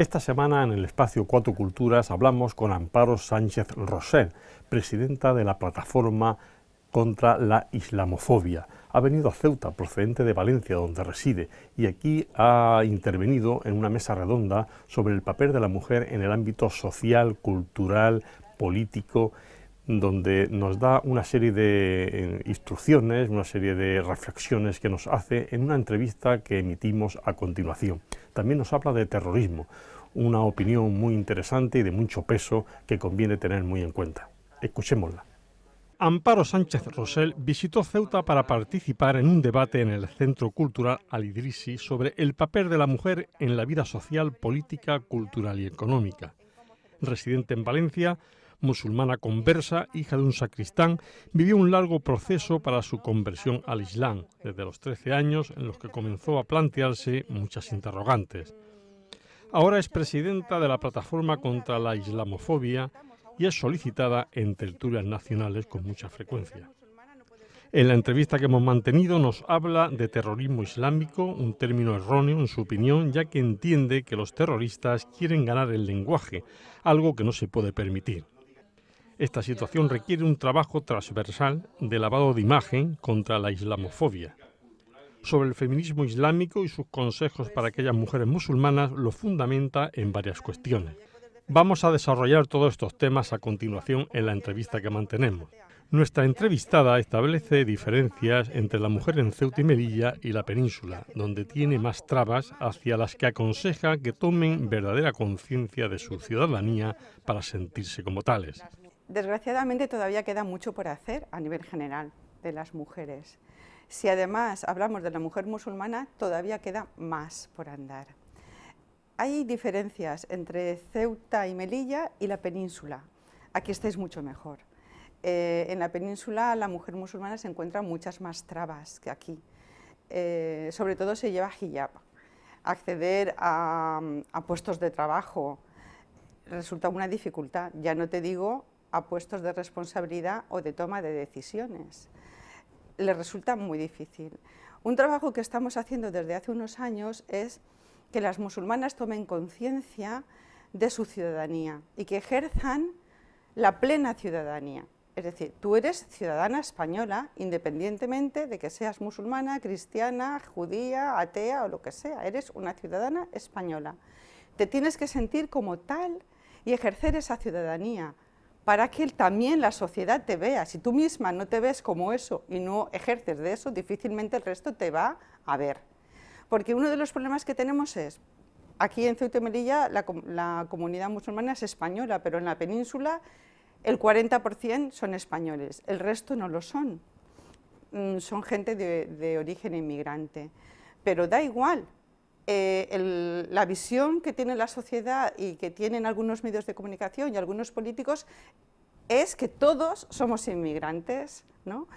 Esta semana en el espacio Cuatro Culturas hablamos con Amparo Sánchez Rosell, presidenta de la Plataforma contra la Islamofobia. Ha venido a Ceuta, procedente de Valencia, donde reside, y aquí ha intervenido en una mesa redonda sobre el papel de la mujer en el ámbito social, cultural, político, donde nos da una serie de instrucciones, una serie de reflexiones que nos hace en una entrevista que emitimos a continuación. También nos habla de terrorismo, una opinión muy interesante y de mucho peso que conviene tener muy en cuenta. Escuchémosla. Amparo Sánchez Rosell visitó Ceuta para participar en un debate en el Centro Cultural Al-Idrisi sobre el papel de la mujer en la vida social, política, cultural y económica. Residente en Valencia, musulmana conversa, hija de un sacristán, vivió un largo proceso para su conversión al Islam, desde los 13 años en los que comenzó a plantearse muchas interrogantes. Ahora es presidenta de la Plataforma contra la Islamofobia y es solicitada en tertulias nacionales con mucha frecuencia. En la entrevista que hemos mantenido nos habla de terrorismo islámico, un término erróneo en su opinión, ya que entiende que los terroristas quieren ganar el lenguaje, algo que no se puede permitir. Esta situación requiere un trabajo transversal de lavado de imagen contra la islamofobia. Sobre el feminismo islámico y sus consejos para aquellas mujeres musulmanas lo fundamenta en varias cuestiones. Vamos a desarrollar todos estos temas a continuación en la entrevista que mantenemos. Nuestra entrevistada establece diferencias entre la mujer en Ceuta y Melilla y la península, donde tiene más trabas hacia las que aconseja que tomen verdadera conciencia de su ciudadanía para sentirse como tales. Desgraciadamente todavía queda mucho por hacer a nivel general de las mujeres. Si además hablamos de la mujer musulmana, todavía queda más por andar. Hay diferencias entre Ceuta y Melilla y la península. Aquí estáis mucho mejor. En la península la mujer musulmana se encuentra muchas más trabas que aquí. Sobre todo se lleva hijab. Acceder a puestos de trabajo resulta una dificultad, ya no te digo a puestos de responsabilidad o de toma de decisiones. Les resulta muy difícil. Un trabajo que estamos haciendo desde hace unos años es que las musulmanas tomen conciencia de su ciudadanía y que ejerzan la plena ciudadanía. Es decir, tú eres ciudadana española independientemente de que seas musulmana, cristiana, judía, atea o lo que sea. Eres una ciudadana española. Te tienes que sentir como tal y ejercer esa ciudadanía para que también la sociedad te vea. Si tú misma no te ves como eso y no ejerces de eso, difícilmente el resto te va a ver. Porque uno de los problemas que tenemos es, aquí en Ceuta y Melilla la comunidad musulmana es española, pero en la península el 40% son españoles, el resto no lo son. Son gente de origen inmigrante. Pero da igual. La visión que tiene la sociedad y que tienen algunos medios de comunicación y algunos políticos es que todos somos inmigrantes, ¿no?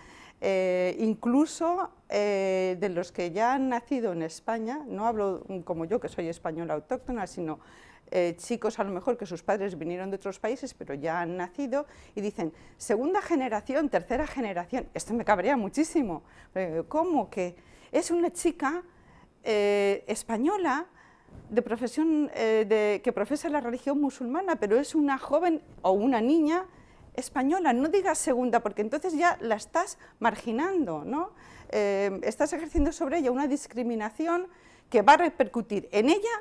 Incluso de los que ya han nacido en España, no hablo como yo que soy española autóctona, sino chicos a lo mejor que sus padres vinieron de otros países pero ya han nacido y dicen segunda generación, tercera generación. Esto me cabrea muchísimo. ¿Cómo que es una chica española de profesión que profesa la religión musulmana, pero es una joven o una niña española? No digas segunda, porque entonces ya la estás marginando, ¿no? Estás ejerciendo sobre ella una discriminación que va a repercutir en ella,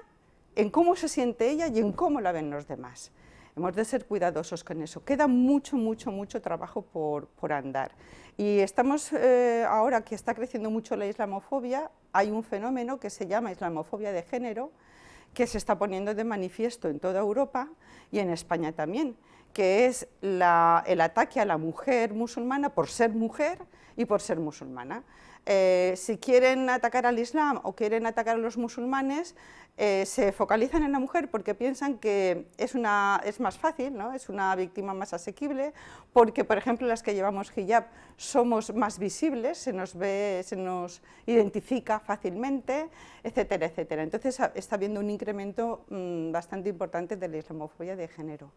en cómo se siente ella y en cómo la ven los demás. Hemos de ser cuidadosos con eso. Queda mucho trabajo por andar. Y estamos, ahora que está creciendo mucho la islamofobia, hay un fenómeno que se llama islamofobia de género, que se está poniendo de manifiesto en toda Europa y en España también, que es el ataque a la mujer musulmana por ser mujer y por ser musulmana. Si quieren atacar al Islam o quieren atacar a los musulmanes, se focalizan en la mujer porque piensan que es más fácil, ¿no? Es una víctima más asequible, porque por ejemplo las que llevamos hijab somos más visibles, se nos identifica fácilmente, etcétera, etcétera. Entonces está habiendo un incremento bastante importante de la islamofobia de género.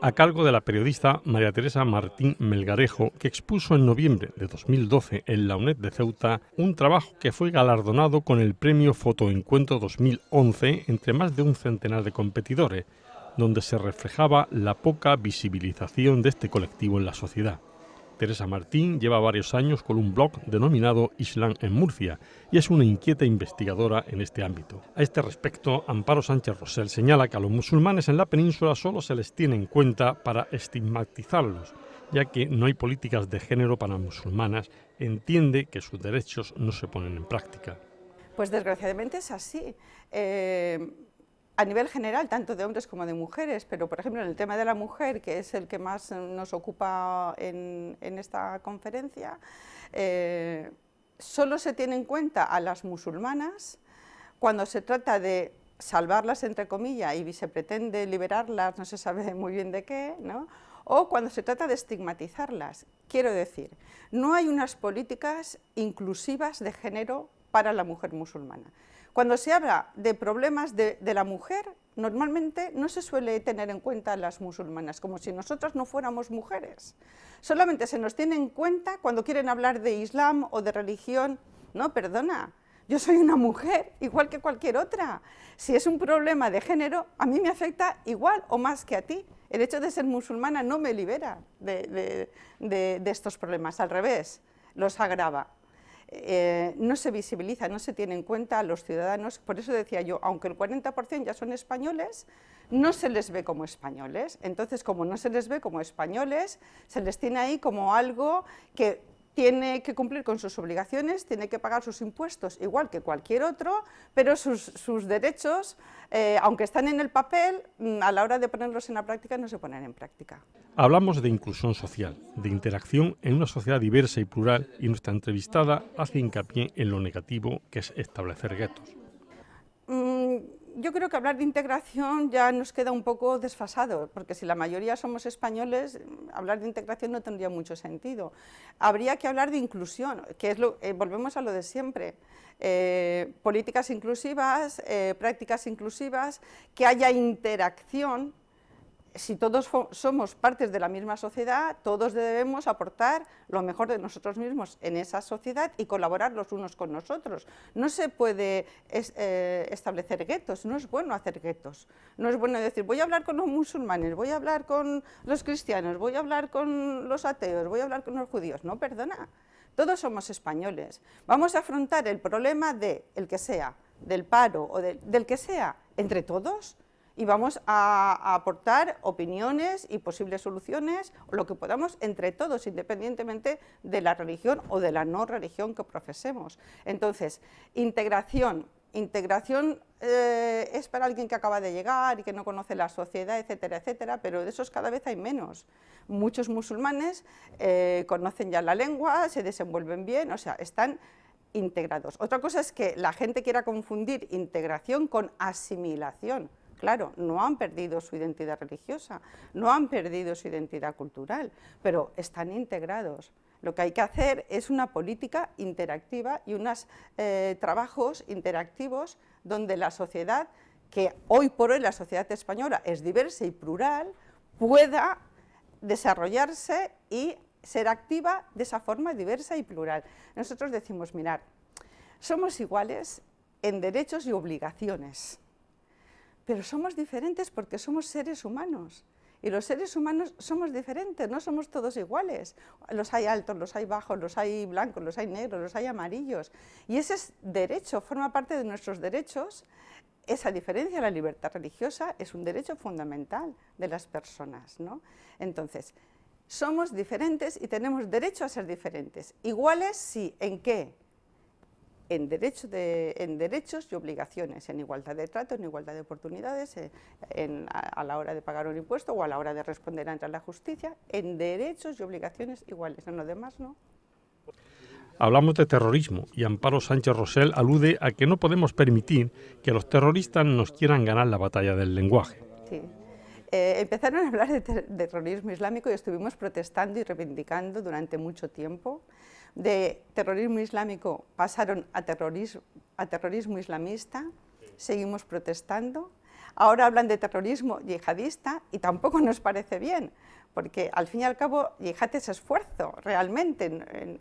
a cargo de la periodista María Teresa Martín Melgarejo, que expuso en noviembre de 2012 en la UNED de Ceuta un trabajo que fue galardonado con el premio Fotoencuentro 2011 entre más de un centenar de competidores, donde se reflejaba la poca visibilización de este colectivo en la sociedad. Teresa Martín lleva varios años con un blog denominado Islam en Murcia y es una inquieta investigadora en este ámbito. A este respecto, Amparo Sánchez Rosell señala que a los musulmanes en la península solo se les tiene en cuenta para estigmatizarlos, ya que no hay políticas de género para musulmanas. Entiende que sus derechos no se ponen en práctica. Pues desgraciadamente es así. A nivel general, tanto de hombres como de mujeres, pero por ejemplo en el tema de la mujer, que es el que más nos ocupa en esta conferencia, solo se tiene en cuenta a las musulmanas cuando se trata de salvarlas, entre comillas, y se pretende liberarlas, no se sabe muy bien de qué, ¿no? O cuando se trata de estigmatizarlas. Quiero decir, no hay unas políticas inclusivas de género para la mujer musulmana. Cuando se habla de problemas de la mujer, normalmente no se suele tener en cuenta a las musulmanas, como si nosotras no fuéramos mujeres. Solamente se nos tiene en cuenta cuando quieren hablar de Islam o de religión. No, perdona, yo soy una mujer, igual que cualquier otra. Si es un problema de género, a mí me afecta igual o más que a ti. El hecho de ser musulmana no me libera de estos problemas, al revés, los agrava. No se visibiliza, no se tiene en cuenta a los ciudadanos, por eso decía yo, aunque el 40% ya son españoles, no se les ve como españoles. Entonces, como no se les ve como españoles, se les tiene ahí como algo que tiene que cumplir con sus obligaciones, tiene que pagar sus impuestos igual que cualquier otro, pero sus derechos, aunque están en el papel, a la hora de ponerlos en la práctica no se ponen en práctica. Hablamos de inclusión social, de interacción en una sociedad diversa y plural, y nuestra entrevistada hace hincapié en lo negativo que es establecer guetos. Yo creo que hablar de integración ya nos queda un poco desfasado, porque si la mayoría somos españoles, hablar de integración no tendría mucho sentido. Habría que hablar de inclusión, que es volvemos a lo de siempre. Políticas inclusivas, prácticas inclusivas, que haya interacción. Si todos somos partes de la misma sociedad, todos debemos aportar lo mejor de nosotros mismos en esa sociedad y colaborar los unos con nosotros. No se puede establecer guetos, no es bueno hacer guetos. No es bueno decir, voy a hablar con los musulmanes, voy a hablar con los cristianos, voy a hablar con los ateos, voy a hablar con los judíos. No, perdona, todos somos españoles. Vamos a afrontar el problema el que sea, del paro o del que sea, entre todos. Y vamos a aportar opiniones y posibles soluciones, o lo que podamos entre todos, independientemente de la religión o de la no religión que profesemos. Entonces, integración es para alguien que acaba de llegar y que no conoce la sociedad, etcétera, etcétera, pero de esos cada vez hay menos. Muchos musulmanes conocen ya la lengua, se desenvuelven bien, o sea, están integrados. Otra cosa es que la gente quiera confundir integración con asimilación. Claro, no han perdido su identidad religiosa, no han perdido su identidad cultural, pero están integrados. Lo que hay que hacer es una política interactiva y unos trabajos interactivos donde la sociedad, que hoy por hoy la sociedad española es diversa y plural, pueda desarrollarse y ser activa de esa forma diversa y plural. Nosotros decimos, mirad, somos iguales en derechos y obligaciones, pero somos diferentes porque somos seres humanos. Y los seres humanos somos diferentes, no somos todos iguales. Los hay altos, los hay bajos, los hay blancos, los hay negros, los hay amarillos. Y ese es derecho, forma parte de nuestros derechos. Esa diferencia, la libertad religiosa, es un derecho fundamental de las personas, ¿no? Entonces, somos diferentes y tenemos derecho a ser diferentes. Iguales, sí, ¿en qué? En derechos y obligaciones, en igualdad de trato, en igualdad de oportunidades, a la hora de pagar un impuesto o a la hora de responder ante la justicia, en derechos y obligaciones iguales, en lo demás no. Hablamos de terrorismo y Amparo Sánchez Rosell alude a que no podemos permitir que los terroristas nos quieran ganar la batalla del lenguaje. Sí. Empezaron a hablar de terrorismo islámico y estuvimos protestando y reivindicando durante mucho tiempo. De terrorismo islámico pasaron a terrorismo islamista, seguimos protestando. Ahora hablan de terrorismo yihadista y tampoco nos parece bien, porque al fin y al cabo yihad es esfuerzo, realmente.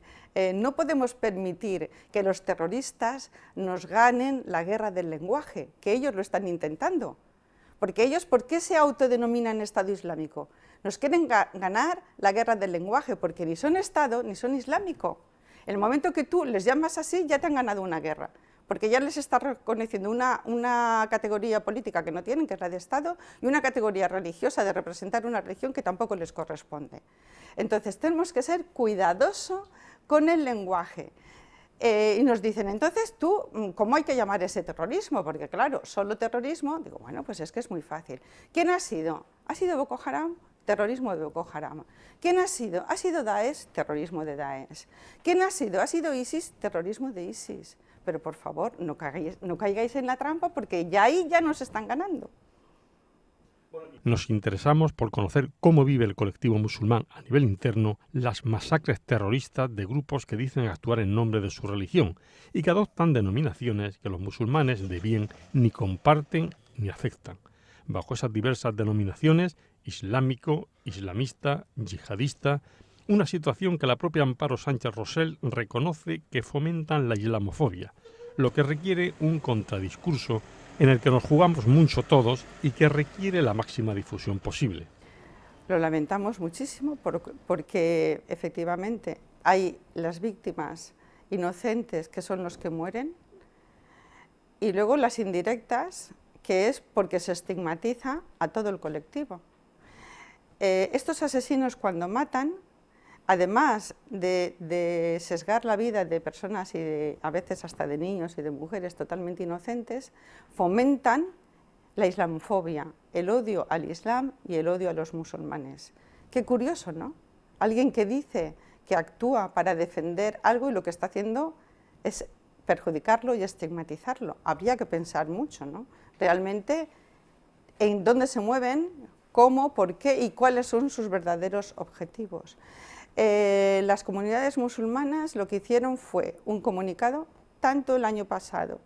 No podemos permitir que los terroristas nos ganen la guerra del lenguaje, que ellos lo están intentando. Porque ellos, ¿por qué se autodenominan Estado Islámico? Nos quieren ganar la guerra del lenguaje, porque ni son Estado ni son islámico. En el momento que tú les llamas así, ya te han ganado una guerra, porque ya les está reconociendo una categoría política que no tienen, que es la de Estado, y una categoría religiosa de representar una religión que tampoco les corresponde. Entonces tenemos que ser cuidadosos con el lenguaje. Y nos dicen, entonces tú, ¿cómo hay que llamar ese terrorismo? Porque claro, solo terrorismo, digo, bueno, pues es que es muy fácil. ¿Quién ha sido? ¿Ha sido Boko Haram? Terrorismo de Boko Haram. ¿Quién ha sido? ¿Ha sido Daesh? Terrorismo de Daesh. ¿Quién ha sido? ¿Ha sido ISIS? Terrorismo de ISIS. Pero por favor, no caigáis en la trampa, porque ya ahí ya nos están ganando. Nos interesamos por conocer cómo vive el colectivo musulmán a nivel interno las masacres terroristas de grupos que dicen actuar en nombre de su religión y que adoptan denominaciones que los musulmanes de bien ni comparten ni aceptan. Bajo esas diversas denominaciones, islámico, islamista, yihadista, una situación que la propia Amparo Sánchez Rosell reconoce que fomentan la islamofobia, lo que requiere un contradiscurso en el que nos jugamos mucho todos y que requiere la máxima difusión posible. Lo lamentamos muchísimo porque efectivamente hay las víctimas inocentes que son los que mueren y luego las indirectas, que es porque se estigmatiza a todo el colectivo. Estos asesinos cuando matan, además de sesgar la vida de personas y a veces hasta de niños y de mujeres totalmente inocentes, fomentan la islamofobia, el odio al Islam y el odio a los musulmanes. Qué curioso, ¿no? Alguien que dice que actúa para defender algo y lo que está haciendo es perjudicarlo y estigmatizarlo. Habría que pensar mucho, ¿no? Realmente, en dónde se mueven, cómo, por qué y cuáles son sus verdaderos objetivos. Las comunidades musulmanas lo que hicieron fue un comunicado, tanto el año pasado,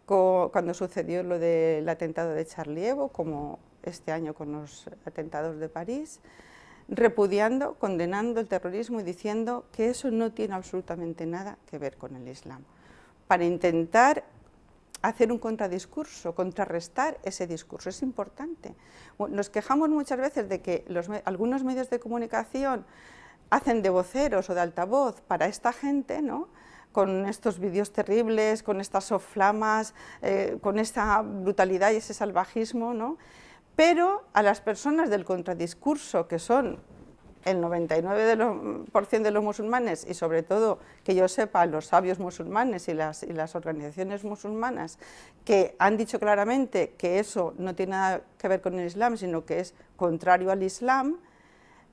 cuando sucedió lo del atentado de Charlie Hebdo, como este año con los atentados de París, repudiando, condenando el terrorismo y diciendo que eso no tiene absolutamente nada que ver con el Islam, para intentar hacer un contradiscurso, contrarrestar ese discurso. Es importante. Nos quejamos muchas veces de que algunos medios de comunicación hacen de voceros o de altavoz para esta gente, ¿no? Con estos vídeos terribles, con estas soflamas, con esta brutalidad y ese salvajismo, ¿no? Pero a las personas del contradiscurso, que son el 99% de los musulmanes y sobre todo, que yo sepa, los sabios musulmanes y las organizaciones musulmanas que han dicho claramente que eso no tiene nada que ver con el Islam, sino que es contrario al Islam,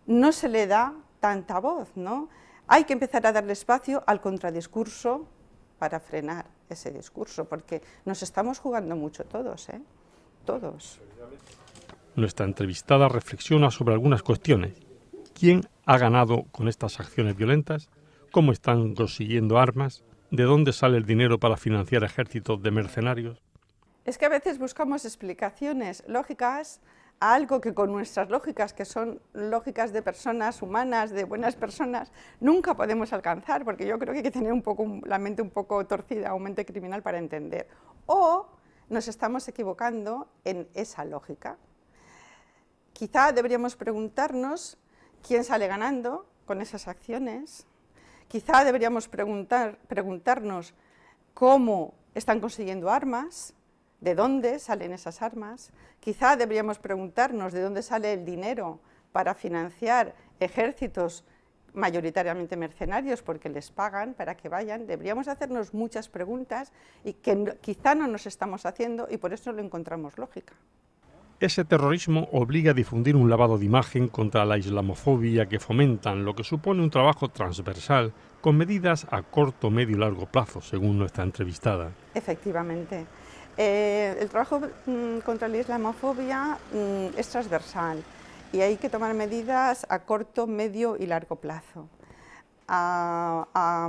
no se le da tanta voz, ¿no? Hay que empezar a darle espacio al contradiscurso para frenar ese discurso, porque nos estamos jugando mucho todos, ¿eh? Todos. Nuestra entrevistada reflexiona sobre algunas cuestiones. ¿Quién ha ganado con estas acciones violentas? ¿Cómo están consiguiendo armas? ¿De dónde sale el dinero para financiar ejércitos de mercenarios? Es que a veces buscamos explicaciones lógicas a algo que con nuestras lógicas, que son lógicas de personas humanas, de buenas personas, nunca podemos alcanzar, porque yo creo que hay que tener la mente un poco torcida, un mente criminal para entender. O nos estamos equivocando en esa lógica. Quizá deberíamos preguntarnos quién sale ganando con esas acciones. Quizá deberíamos preguntarnos cómo están consiguiendo armas, de dónde salen esas armas. Quizá deberíamos preguntarnos de dónde sale el dinero para financiar ejércitos mayoritariamente mercenarios, porque les pagan para que vayan. Deberíamos hacernos muchas preguntas y que quizá no nos estamos haciendo y por eso lo encontramos lógica. Ese terrorismo obliga a difundir un lavado de imagen contra la islamofobia que fomentan, lo que supone un trabajo transversal con medidas a corto, medio y largo plazo, según nuestra entrevistada. Efectivamente. El trabajo contra la islamofobia es transversal y hay que tomar medidas a corto, medio y largo plazo. A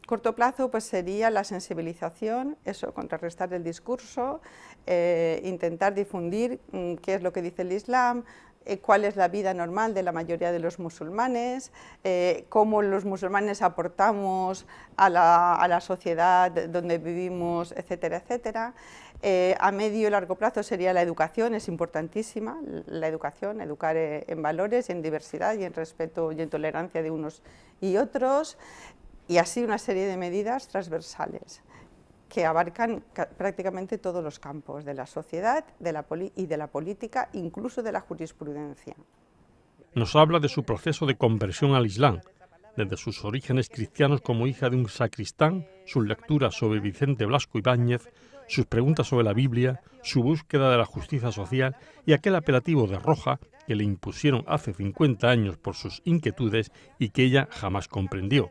corto plazo pues sería la sensibilización, eso, contrarrestar el discurso, intentar difundir qué es lo que dice el Islam, cuál es la vida normal de la mayoría de los musulmanes, cómo los musulmanes aportamos a la sociedad donde vivimos, etcétera, etcétera. A medio y largo plazo sería la educación, es importantísima, la educación, educar en valores, en diversidad y en respeto y en tolerancia de unos y otros, y así una serie de medidas transversales que abarcan prácticamente todos los campos de la sociedad y de la política, incluso de la jurisprudencia. Nos habla de su proceso de conversión al Islam, desde sus orígenes cristianos como hija de un sacristán, sus lecturas sobre Vicente Blasco Ibáñez, sus preguntas sobre la Biblia, su búsqueda de la justicia social y aquel apelativo de Roja que le impusieron hace 50 años por sus inquietudes y que ella jamás comprendió,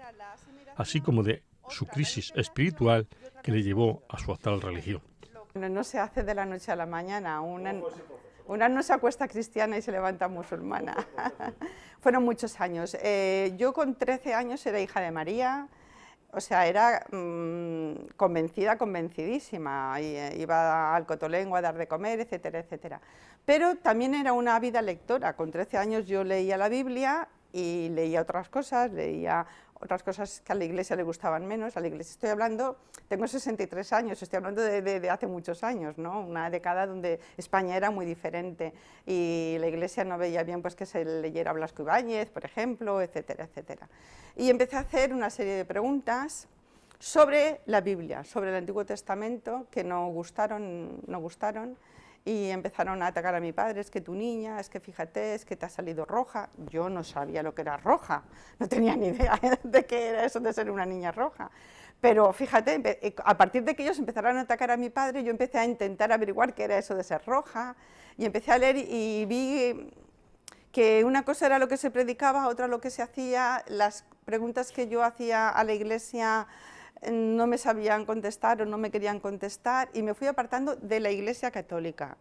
así como de su crisis espiritual que le llevó a su actual religión. No se hace de la noche a la mañana, una no se acuesta cristiana y se levanta musulmana. Fueron muchos años. Yo con 13 años era hija de María, o sea, era convencidísima, iba al Cotolengo a dar de comer, etcétera, etcétera. Pero también era una ávida lectora. Con 13 años yo leía la Biblia y leía otras cosas que a la Iglesia le gustaban menos. A la Iglesia estoy hablando, tengo 63 años, estoy hablando de hace muchos años, ¿no? Una década donde España era muy diferente y la Iglesia no veía bien pues, que se leyera Blasco Ibáñez, por ejemplo, etcétera, etcétera. Y empecé a hacer una serie de preguntas sobre la Biblia, sobre el Antiguo Testamento, que no gustaron, y empezaron a atacar a mi padre, es que tu niña, es que fíjate, es que te ha salido roja. Yo no sabía lo que era roja, no tenía ni idea de qué era eso de ser una niña roja. Pero fíjate, a partir de que ellos empezaron a atacar a mi padre, yo empecé a intentar averiguar qué era eso de ser roja, y empecé a leer y vi que una cosa era lo que se predicaba, otra lo que se hacía, las preguntas que yo hacía a la Iglesia no me sabían contestar o no me querían contestar y me fui apartando de la Iglesia católica.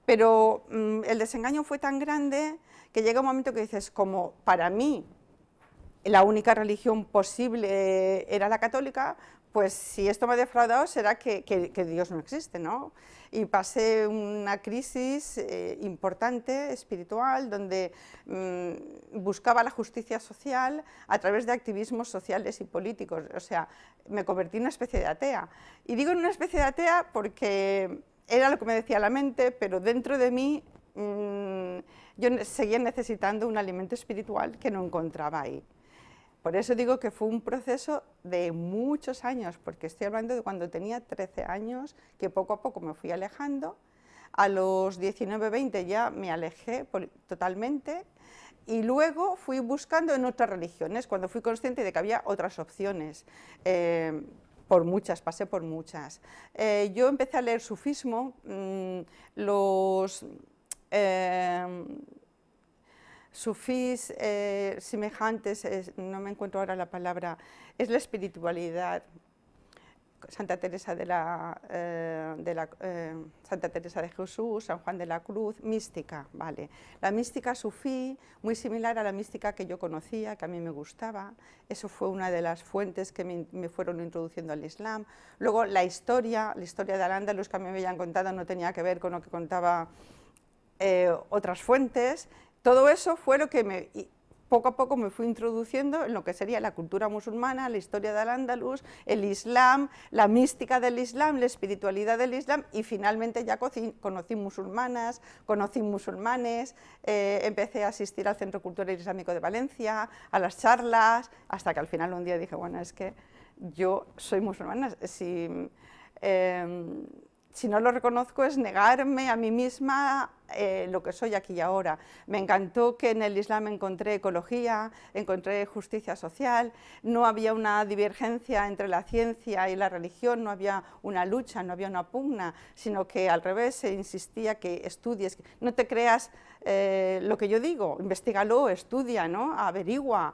Pero el desengaño fue tan grande que llega un momento que dices, como para mí la única religión posible era la católica, pues si esto me ha defraudado será que Dios no existe, ¿no? Y pasé una crisis importante, espiritual, donde buscaba la justicia social a través de activismos sociales y políticos. O sea, me convertí en una especie de atea. Y digo en una especie de atea porque era lo que me decía la mente, pero dentro de mí yo seguía necesitando un alimento espiritual que no encontraba ahí. Por eso digo que fue un proceso de muchos años, porque estoy hablando de cuando tenía 13 años, que poco a poco me fui alejando. A los 19, 20 ya me alejé totalmente y luego fui buscando en otras religiones, cuando fui consciente de que había otras opciones. Pasé por muchas. Yo empecé a leer sufismo, los sufís semejantes, no me encuentro ahora la palabra, es la espiritualidad. Santa Teresa Santa Teresa de Jesús, San Juan de la Cruz, mística, vale. La mística sufí, muy similar a la mística que yo conocía, que a mí me gustaba. Eso fue una de las fuentes que me fueron introduciendo al Islam. Luego la historia de Al-Ándalus que a mí me habían contado no tenía que ver con lo que contaba otras fuentes. Todo eso fue lo que poco a poco me fui introduciendo en lo que sería la cultura musulmana, la historia de Al-Ándalus, el Islam, la mística del Islam, la espiritualidad del Islam y finalmente ya conocí musulmanas, conocí musulmanes, empecé a asistir al Centro Cultural Islámico de Valencia, a las charlas, hasta que al final un día dije, bueno, es que yo soy musulmana, si no lo reconozco es negarme a mí misma lo que soy aquí y ahora. Me encantó que en el Islam encontré ecología, encontré justicia social, no había una divergencia entre la ciencia y la religión, no había una lucha, no había una pugna, sino que al revés se insistía que estudies, no te creas lo que yo digo, investígalo, estudia, ¿no? Averigua.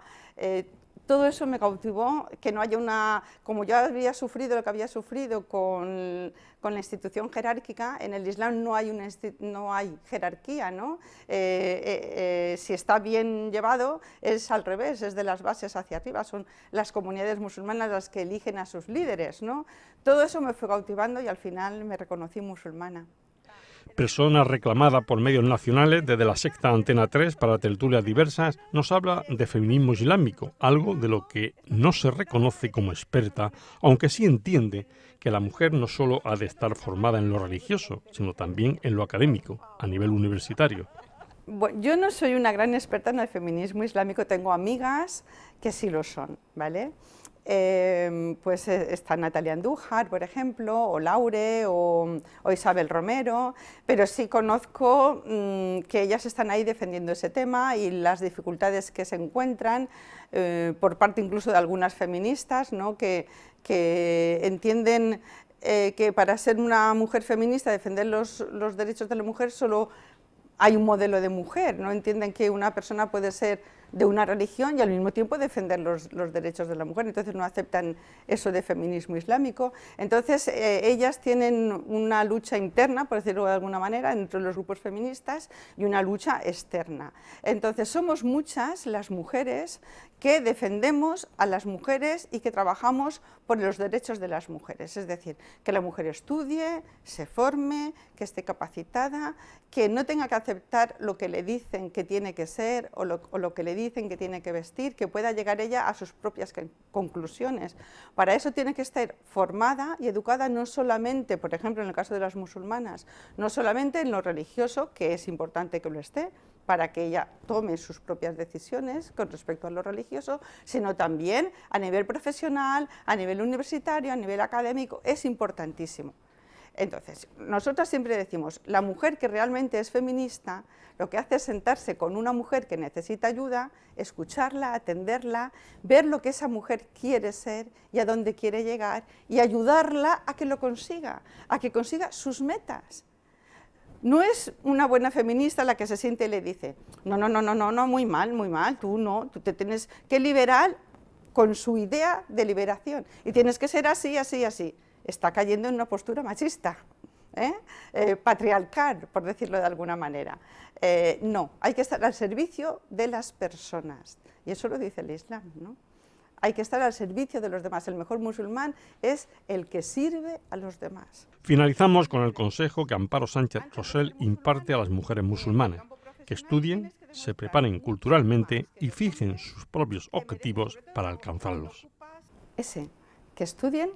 Todo eso me cautivó, que no haya una, como yo había sufrido lo que había sufrido con la institución jerárquica, en el Islam no hay jerarquía, ¿no? Si está bien llevado es al revés, es de las bases hacia arriba, son las comunidades musulmanas las que eligen a sus líderes, ¿no? Todo eso me fue cautivando y al final me reconocí musulmana. Persona reclamada por medios nacionales desde la sexta Antena 3 para tertulias diversas, nos habla de feminismo islámico, algo de lo que no se reconoce como experta, aunque sí entiende que la mujer no solo ha de estar formada en lo religioso, sino también en lo académico, a nivel universitario. Bueno, yo no soy una gran experta en el feminismo islámico, tengo amigas que sí lo son, ¿vale? Pues está Natalia Andújar, por ejemplo, o Laure, o Isabel Romero, pero sí conozco que ellas están ahí defendiendo ese tema y las dificultades que se encuentran por parte incluso de algunas feministas, ¿no? que entienden que para ser una mujer feminista, defender los derechos de la mujer, solo hay un modelo de mujer, no entienden que una persona puede ser de una religión y al mismo tiempo defender los derechos de la mujer, entonces no aceptan eso de feminismo islámico. Entonces ellas tienen una lucha interna, por decirlo de alguna manera, entre los grupos feministas y una lucha externa. Entonces somos muchas las mujeres que defendemos a las mujeres y que trabajamos por los derechos de las mujeres, es decir, que la mujer estudie, se forme, que esté capacitada, que no tenga que aceptar lo que le dicen que tiene que ser o lo que le dicen que tiene que vestir, que pueda llegar ella a sus propias conclusiones. Para eso tiene que estar formada y educada no solamente, por ejemplo, en el caso de las musulmanas, no solamente en lo religioso, que es importante que lo esté, para que ella tome sus propias decisiones con respecto a lo religioso, sino también a nivel profesional, a nivel universitario, a nivel académico, es importantísimo. Entonces, nosotras siempre decimos, la mujer que realmente es feminista, lo que hace es sentarse con una mujer que necesita ayuda, escucharla, atenderla, ver lo que esa mujer quiere ser y a dónde quiere llegar y ayudarla a que lo consiga, a que consiga sus metas. No es una buena feminista la que se siente y le dice, no, muy mal, tú te tienes que liberar con su idea de liberación y tienes que ser así. Está cayendo en una postura machista, patriarcal, por decirlo de alguna manera. No, hay que estar al servicio de las personas y eso lo dice el Islam, ¿no? Hay que estar al servicio de los demás. El mejor musulmán es el que sirve a los demás. Finalizamos con el consejo que Amparo Sánchez Rosell imparte a las mujeres musulmanas, que estudien, se preparen culturalmente y fijen sus propios objetivos para alcanzarlos. Que estudien,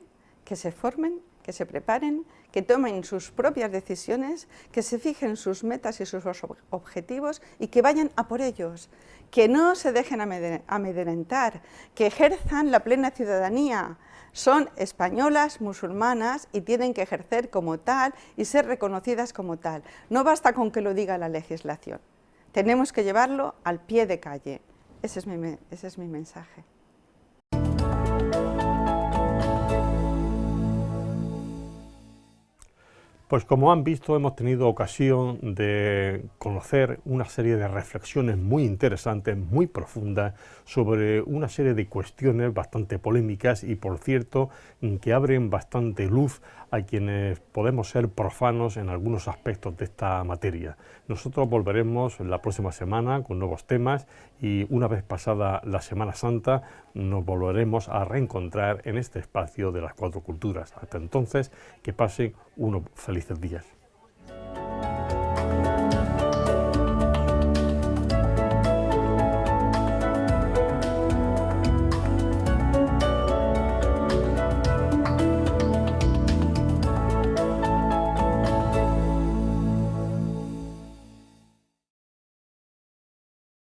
que se formen, que se preparen, que tomen sus propias decisiones, que se fijen sus metas y sus objetivos y que vayan a por ellos, que no se dejen amedrentar, que ejerzan la plena ciudadanía. Son españolas, musulmanas y tienen que ejercer como tal y ser reconocidas como tal. No basta con que lo diga la legislación, tenemos que llevarlo al pie de calle. Ese es mi mensaje. Pues como han visto, hemos tenido ocasión de conocer una serie de reflexiones muy interesantes, muy profundas, sobre una serie de cuestiones bastante polémicas y, por cierto, que abren bastante luz a quienes podemos ser profanos en algunos aspectos de esta materia. Nosotros volveremos la próxima semana con nuevos temas y una vez pasada la Semana Santa nos volveremos a reencontrar en este espacio de las 4 culturas. Hasta entonces, que pasen unos felices días.